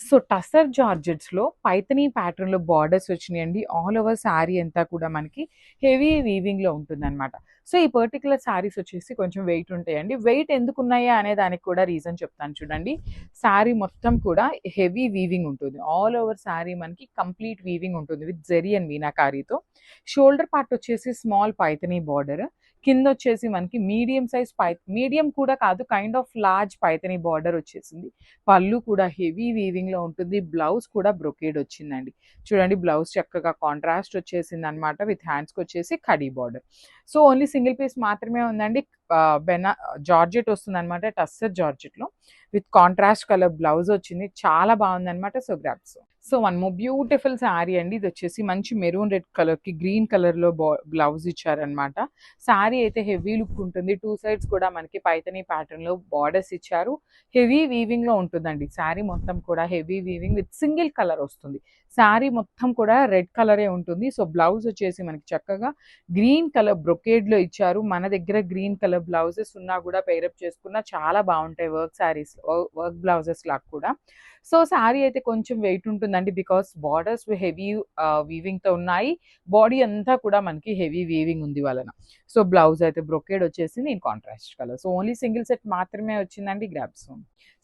So tussar జార్జెట్స్‌లో Paithani ప్యాటర్న్‌లో borders వచ్చినాయండి. All over sari అంతా కూడా మనకి హెవీ వీవింగ్‌లో ఉంటుందనమాట. సో ఈ పర్టిక్యులర్ శారీస్ వచ్చేసి కొంచెం వెయిట్ ఉంటాయండి. వెయిట్ ఎందుకున్నాయా అనే దానికి కూడా రీజన్ చెప్తాను చూడండి. శారీ మొత్తం కూడా హెవీ వీవింగ్ ఉంటుంది. ఆల్ ఓవర్ శారీ మనకి కంప్లీట్ వీవింగ్ ఉంటుంది విత్ జెరీ అండ్ మీనాకారీతో. షోల్డర్ పార్ట్ వచ్చేసి స్మాల్ పైథనీ బార్డర్. కిందొచ్చేసి మనకి మీడియం సైజ్ మీడియం కూడా కాదు, kind of large Paithani border వచ్చేసింది. పళ్ళు కూడా హెవీ వీవింగ్‌లో ఉంటుంది. బ్లౌజ్ కూడా బ్రొకేడ్ వచ్చిందండి. చూడండి బ్లౌజ్ చక్కగా కాంట్రాస్ట్ వచ్చేసిందనమాట. విత్ హ్యాండ్స్‌కొచ్చేసి kadi border. So only single piece మాత్రమే ఉందండి. జార్జెట్ వస్తుందనమాట. టస్సర్ జార్జెట్‌లో విత్ కాంట్రాస్ట్ కలర్ బ్లౌజ్ వచ్చింది. చాలా బాగుందనమాట. So grabs. So one more beautiful sari అండి. ఇది వచ్చేసి మంచి మెరూన్ రెడ్ కలర్‌కి గ్రీన్ కలర్‌లో బ్లౌజ్ ఇచ్చారనమాట. శారీ అయితే హెవీ లుక్ ఉంటుంది. 2 సైడ్స్ కూడా మనకి పైథనీ ప్యాటర్న్‌లో బార్డర్స్ ఇచ్చారు. హెవీ వీవింగ్‌లో ఉంటుందండి. శారీ మొత్తం కూడా heavy weaving with single colour వస్తుంది. శారీ మొత్తం కూడా రెడ్ కలరే ఉంటుంది. సో బ్లౌజ్ వచ్చేసి మనకి చక్కగా గ్రీన్ కలర్ బ్రొకేడ్‌లో ఇచ్చారు. మన దగ్గర గ్రీన్ కలర్ బ్లౌజెస్ ఉన్నా కూడా పెయిరప్ చేసుకున్నా చాలా బాగుంటాయి వర్క్ శారీస్, వర్క్ బ్లౌజెస్ లాగా కూడా. సో శారీ అయితే కొంచెం వెయిట్ ఉంటుందండి. బికాస్ బార్డర్స్ హెవీ వీవింగ్‌తో ఉన్నాయి. బాడీ అంతా కూడా మనకి హెవీ వీవింగ్ ఉంది వలన. సో బ్లౌజ్ అయితే బ్రొకేడ్ వచ్చేసింది in contrast colour. So only single set మాత్రమే వచ్చిందండి. Grabs.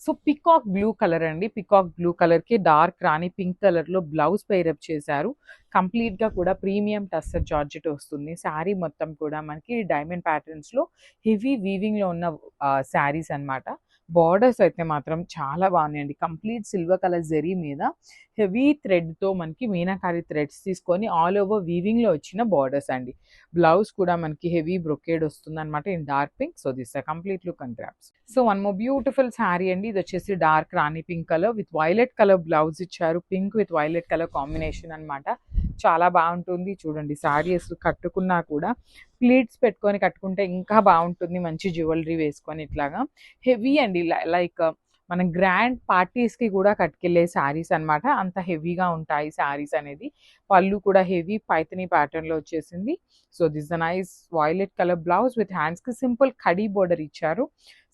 So peacock blue colour అండి. పికాక్ బ్లూ కలర్‌కి డార్క్ రాణి పింక్ కలర్‌లో బ్లౌజ్ పెయిరప్ చేశారు. కంప్లీట్‌గా కూడా ప్రీమియం టస్సర్ జార్జెట్ వస్తుంది. శారీ మొత్తం కూడా మనకి డైమండ్ ప్యాటర్న్స్‌లో హెవీ వీవింగ్‌లో ఉన్న శారీస్ అనమాట. బార్డర్స్ అయితే మాత్రం చాలా బాగున్నాయండి. కంప్లీట్ సిల్వర్ కలర్ జెరీ మీద హెవీ థ్రెడ్‌తో మనకి మీనాకారి థ్రెడ్స్ తీసుకొని ఆల్ ఓవర్ వీవింగ్‌లో వచ్చిన బార్డర్స్ అండి. బ్లౌజ్ కూడా మనకి హెవీ బ్రొకేడ్ వస్తుందనమాట in dark pink. So this a complete look and grabs. So one more beautiful sari అండి. ఇది వచ్చేసి dark rani pink colour with violet colour blouse ఇచ్చారు. Pink with violet colour combination అనమాట. చాలా బాగుంటుంది. చూడండి శారీ అసలు కట్టుకున్నా కూడా ప్లీట్స్ పెట్టుకొని కట్టుకుంటే ఇంకా బాగుంటుంది. మంచి జ్యువెలరీ వేసుకొని ఇట్లాగా హెవీ అండి. లైక్ మనం గ్రాండ్ పార్టీస్‌కి కూడా కట్టుకెళ్ళే శారీస్ అనమాట. అంత హెవీగా ఉంటాయి శారీస్ అనేది. పళ్ళు కూడా హెవీ పైథనీ ప్యాటర్న్‌లో వచ్చేసింది. So this the nice violet colour blouse with హ్యాండ్స్‌కి సింపుల్ కడీ బోర్డర్ ఇచ్చారు.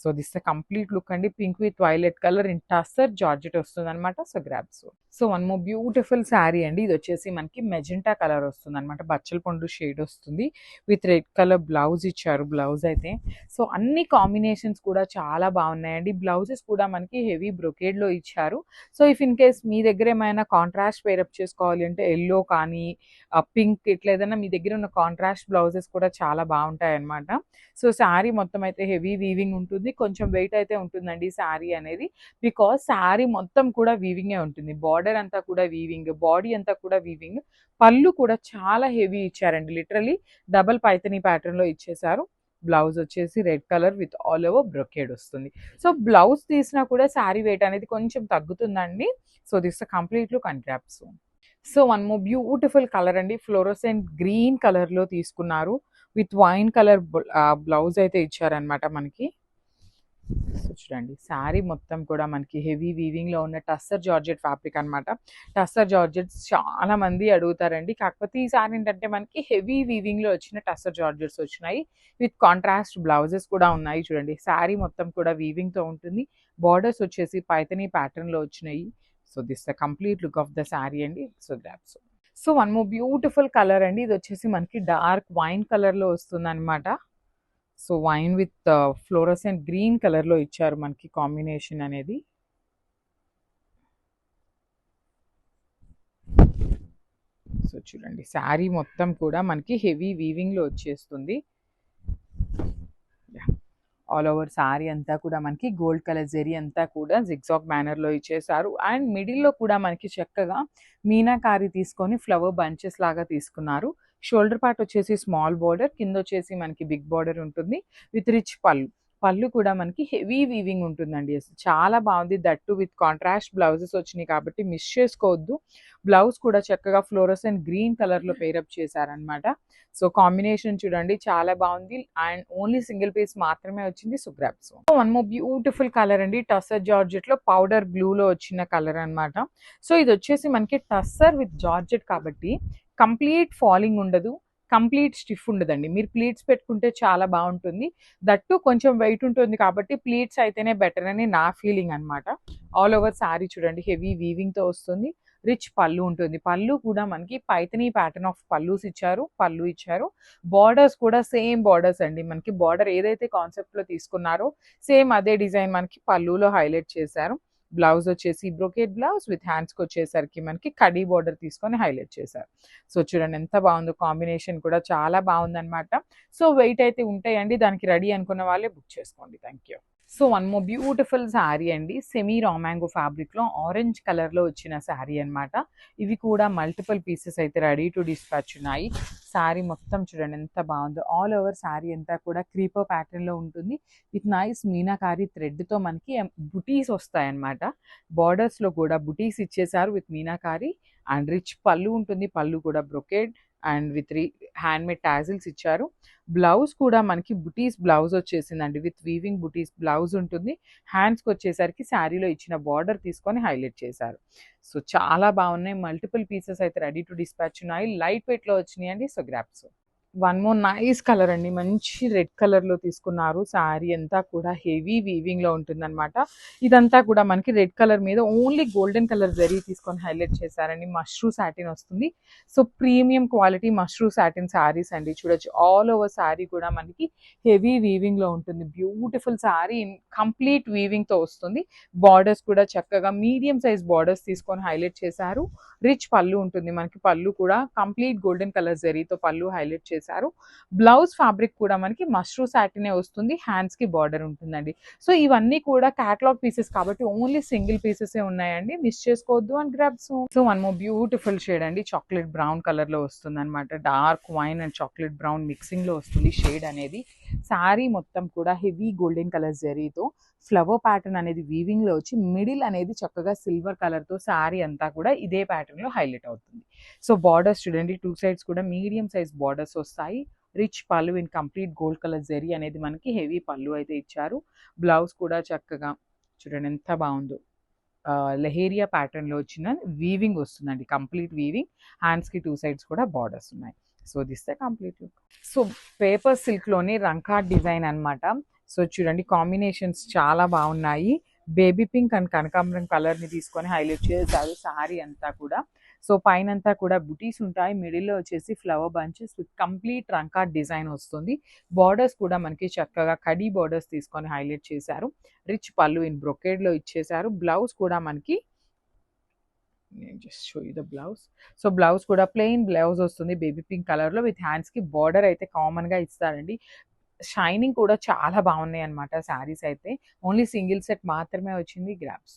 So this the complete look అండి. Pink with violet colour in tussar georgette వస్తుందనమాట. So grabs. So one more beautiful sari అండి. ఇది వచ్చేసి మనకి మెజెంటా కలర్ వస్తుందనమాట. బచ్చల పండు షేడ్ వస్తుంది. విత్ రెడ్ కలర్ బ్లౌజ్ ఇచ్చారు. బ్లౌజ్ అయితే సో అన్ని కాంబినేషన్స్ కూడా చాలా బాగున్నాయండి. బ్లౌజెస్ కూడా మనకి హెవీ బ్రొకేడ్‌లో ఇచ్చారు. సో ఇఫ్ ఇన్ కేస్ మీ దగ్గర ఏమైనా కాంట్రాస్ట్ పేరప్ చేసుకోవాలి అంటే యెల్లో కానీ పింక్ ఇట్లా ఏదైనా మీ దగ్గర ఉన్న కాంట్రాస్ట్ బ్లౌజెస్ కూడా చాలా బాగుంటాయన్నమాట. సో శారీ మొత్తం అయితే హెవీ వీవింగ్ ఉంటుంది. కొంచెం వెయిట్ అయితే ఉంటుందండి శారీ అనేది. బికాస్ శారీ మొత్తం కూడా వీవింగే ఉంటుంది. బార్డర్ అంతా కూడా వీవింగ్, బాడీ అంతా కూడా వీవింగ్. పళ్ళు కూడా చాలా హెవీ ఇచ్చారండి. లిటరల్లీ డబుల్ పైథనీ ప్యాటర్న్‌లో ఇచ్చేసారు. బ్లౌజ్ వచ్చేసి red colour with all over brocade వస్తుంది. సో బ్లౌజ్ తీసినా కూడా శారీ వెయిట్ అనేది కొంచెం తగ్గుతుందండి. So this complete look and grabs. So one more beautiful colour అండి. ఫ్లోరోసెంట్ గ్రీన్ కలర్‌లో తీసుకున్నారు. విత్ వైన్ కలర్ బ్లౌజ్ అయితే ఇచ్చారనమాట మనకి. సో చూడండి శారీ మొత్తం కూడా మనకి హెవీ వీవింగ్‌లో ఉన్న టస్సర్ జార్జెట్ ఫ్యాబ్రిక్ అనమాట. టస్సర్ జార్జెట్స్ చాలా మంది అడుగుతారండి. కాకపోతే ఈసారి ఏంటంటే మనకి హెవీ వీవింగ్‌లో వచ్చిన టస్సర్ జార్జెట్స్ వచ్చినాయి. విత్ కాంట్రాస్ట్ బ్లౌజెస్ కూడా ఉన్నాయి చూడండి. శారీ మొత్తం కూడా వీవింగ్‌తో ఉంటుంది. బార్డర్స్ వచ్చేసి పైథనీ ప్యాటర్న్‌లో వచ్చినాయి. So this the complete look of the sari అండి. So grabs. So one more beautiful colour అండి. ఇది వచ్చేసి మనకి డార్క్ వైన్ కలర్‌లో వస్తుందనమాట. So wine with fluorescent green కలర్‌లో ఇచ్చారు మనకి కాంబినేషన్ అనేది. సో చూడండి శారీ మొత్తం కూడా మనకి హెవీ వీవింగ్‌లో వచ్చేస్తుంది. యాహ్! ఆల్ ఓవర్ శారీ అంతా కూడా మనకి గోల్డ్ కలర్ జెరీ అంతా కూడా జిగ్‌జాగ్ మేనర్‌లో ఇచ్చేసారు. అండ్ మిడిల్‌లో కూడా మనకి చక్కగా మీనాకారి తీసుకొని ఫ్లవర్ బంచెస్ లాగా తీసుకున్నారు. షోల్డర్ పార్ట్ వచ్చేసి స్మాల్ బోర్డర్, కిందొచ్చేసి మనకి బిగ్ బోర్డర్ ఉంటుంది. విత్ రిచ్ పళ్ళు. పళ్ళు కూడా మనకి హెవీ వీవింగ్ ఉంటుందండి. అసలు చాలా బాగుంది. That two with contrast blouses వచ్చినాయి కాబట్టి మిస్ చేసుకోవద్దు. బ్లౌజ్ కూడా చక్కగా ఫ్లోరోసెంట్ గ్రీన్ కలర్‌లో పెయిరప్ చేశారనమాట. సో కాంబినేషన్ చూడండి చాలా బాగుంది. అండ్ ఓన్లీ సింగిల్ పీస్ మాత్రమే వచ్చింది. So grabs. One more beautiful colour అండి. టస్సర్ జార్జెట్‌లో పౌడర్ బ్లూలో వచ్చిన కలర్ అనమాట. సో ఇది వచ్చేసి మనకి టస్సర్ విత్ జార్జెట్ కాబట్టి కంప్లీట్ ఫాలింగ్ ఉండదు. కంప్లీట్ స్టిఫ్ ఉండదండి. మీరు ప్లీట్స్ పెట్టుకుంటే చాలా బావుంటుంది. దట్టు కొంచెం వెయిట్ ఉంటుంది కాబట్టి ప్లీట్స్ అయితేనే బెటర్ అని నా ఫీలింగ్ అనమాట. ఆల్ ఓవర్ శారీ చూడండి హెవీ వీవింగ్‌తో వస్తుంది. రిచ్ పళ్ళు ఉంటుంది. పళ్ళు కూడా మనకి పైథనీ ప్యాటర్న్ ఆఫ్ పళ్ళు ఇచ్చారు. బార్డర్స్ కూడా సేమ్ బార్డర్స్ అండి. మనకి బార్డర్ ఏదైతే కాన్సెప్ట్‌లో తీసుకున్నారో సేమ్ అదే డిజైన్ మనకి పళ్ళులో హైలైట్ చేశారు. బ్లౌజ్ వచ్చేసి బ్రొకేట్ బ్లౌజ్ విత్ హ్యాండ్స్‌కి వచ్చేసరికి మనకి కడీ బార్డర్ తీసుకొని హైలైట్ చేశారు. సో చూడండి ఎంత బాగుందో కాంబినేషన్ కూడా చాలా బాగుందనమాట. సో వెయిట్ అయితే ఉంటాయండి. దానికి రెడీ అనుకున్న వాళ్ళే బుక్ చేసుకోండి. Thank you. So one more beautiful sari అండి. సెమీ రా మ్యాంగో ఫ్యాబ్రిక్‌లో ఆరెంజ్ కలర్‌లో వచ్చిన శారీ అనమాట. ఇవి కూడా మల్టిపుల్ పీసెస్ అయితే రెడీ టు డిస్పాచ్ ఉన్నాయి. శారీ మొత్తం చూడండి ఎంత బాగుందో. ఆల్ ఓవర్ శారీ అంతా కూడా క్రీపర్ ప్యాటర్న్‌లో ఉంటుంది. విత్ నైస్ మీనాకారి థ్రెడ్‌తో మనకి బుటీస్ వస్తాయన్నమాట. బార్డర్స్‌లో కూడా బుటీస్ ఇచ్చేసారు విత్ మీనాకారి అండ్ రిచ్ పళ్ళు ఉంటుంది. పళ్ళు కూడా brocade and with handmade tassels ఇచ్చారు. బ్లౌజ్ కూడా మనకి బుటీస్ బ్లౌజ్ వచ్చేసిందండి. విత్ వీవింగ్ బుటీస్ బ్లౌజ్ ఉంటుంది. హ్యాండ్స్‌కి వచ్చేసరికి శారీలో ఇచ్చిన బార్డర్ తీసుకొని హైలైట్ చేశారు. సో చాలా బాగున్నాయి. మల్టిపుల్ పీసెస్ అయితే రెడీ టు డిస్పాచ్ ఉన్నాయి. లైట్ వెయిట్‌లో వచ్చినాయండి. So grabs. One more nice colour అండి. మంచి రెడ్ కలర్‌లో తీసుకున్నారు. శారీ అంతా కూడా హెవీ వీవింగ్‌లో ఉంటుందనమాట. ఇదంతా కూడా మనకి రెడ్ కలర్ మీద ఓన్లీ గోల్డెన్ కలర్ జరీ తీసుకొని హైలైట్ చేశారండి. మష్రూ సాటిన్ వస్తుంది. So premium quality mashru satin saris అండి. చూడొచ్చు ఆల్ ఓవర్ శారీ కూడా మనకి హెవీ వీవింగ్‌లో ఉంటుంది. బ్యూటిఫుల్ శారీ కంప్లీట్ వీవింగ్‌తో వస్తుంది. బార్డర్స్ కూడా చక్కగా మీడియం సైజ్ బార్డర్స్ తీసుకొని హైలైట్ చేశారు. రిచ్ పళ్ళు ఉంటుంది. మనకి పళ్ళు కూడా కంప్లీట్ గోల్డెన్ కలర్ జరీతో పళ్ళు హైలైట్ చేశారు. బ్లౌజ్ ఫ్యాబ్రిక్ కూడా మనకి మష్రూ సాటినే వస్తుంది. హ్యాండ్స్ కి బార్డర్ ఉంటుందండి. సో ఇవన్నీ కూడా క్యాటలాగ్ పీసెస్ కాబట్టి ఓన్లీ సింగిల్ పీసెసే ఉన్నాయండి. మిస్ చేసుకోవద్దు and grab so one more beautiful shade అండి. చాక్లెట్ బ్రౌన్ కలర్ లో వస్తుంది అనమాట. Dark wine and chocolate brown mixing లో వస్తుంది షేడ్ అనేది. శారీ మొత్తం కూడా హెవీ గోల్డెన్ కలర్ జరీతో ఫ్లవర్ ప్యాటర్న్ అనేది వీవింగ్ లో వచ్చి మిడిల్ అనేది చక్కగా సిల్వర్ కలర్ తో శారీ అంతా కూడా ఇదే ప్యాటర్న్ లో హైలైట్ అవుతుంది. సో బార్డర్స్ చూడండి టూ సైడ్స్ కూడా మీడియం సైజ్ బార్డర్స్ వస్తాయి. రిచ్ పళ్ళు in complete gold colour zari అనేది మనకి హెవీ పళ్ళు అయితే ఇచ్చారు. బ్లౌజ్ కూడా చక్కగా చూడండి ఎంత బాగుందో. లెహేరియా ప్యాటర్న్ లో వచ్చిన వీవింగ్ వస్తుందండి. Complete weaving. హ్యాండ్స్ కి టూ సైడ్స్ కూడా బార్డర్స్ ఉన్నాయి. So this the complete look. So paper silk లోని రంకా డిజైన్ అన్నమాట. సో చూడండి కాంబినేషన్స్ చాలా బాగున్నాయి. బేబీ పింక్ అండ్ కనకాంబరం కలర్ ని తీసుకొని హైలైట్ చేశారు శారీ అంతా కూడా. సో పైనంతా కూడా బుటీస్ ఉంటాయి. మిడిల్లో వచ్చేసి ఫ్లవర్ బంచెస్ విత్ కంప్లీట్ రంకా డిజైన్ వస్తుంది. బార్డర్స్ కూడా మనకి చక్కగా కడీ బార్డర్స్ తీసుకొని హైలైట్ చేశారు. రిచ్ పళ్ళు ఇన్ బ్రొకేడ్ లో ఇచ్చేశారు. బ్లౌజ్ కూడా మనకి నేను just show you the blouse. So blouse కూడా ప్లెయిన్ బ్లౌజ్ వస్తుంది బేబీ పింక్ కలర్ లో విత్ హ్యాండ్స్ కి బార్డర్ అయితే కామన్ గా ఇస్తారండి. షైనింగ్ కూడా చాలా బాగున్నాయి అనమాట శారీస్ అయితే. ఓన్లీ సింగిల్ సెట్ మాత్రమే వచ్చింది. గ్రాబ్స్.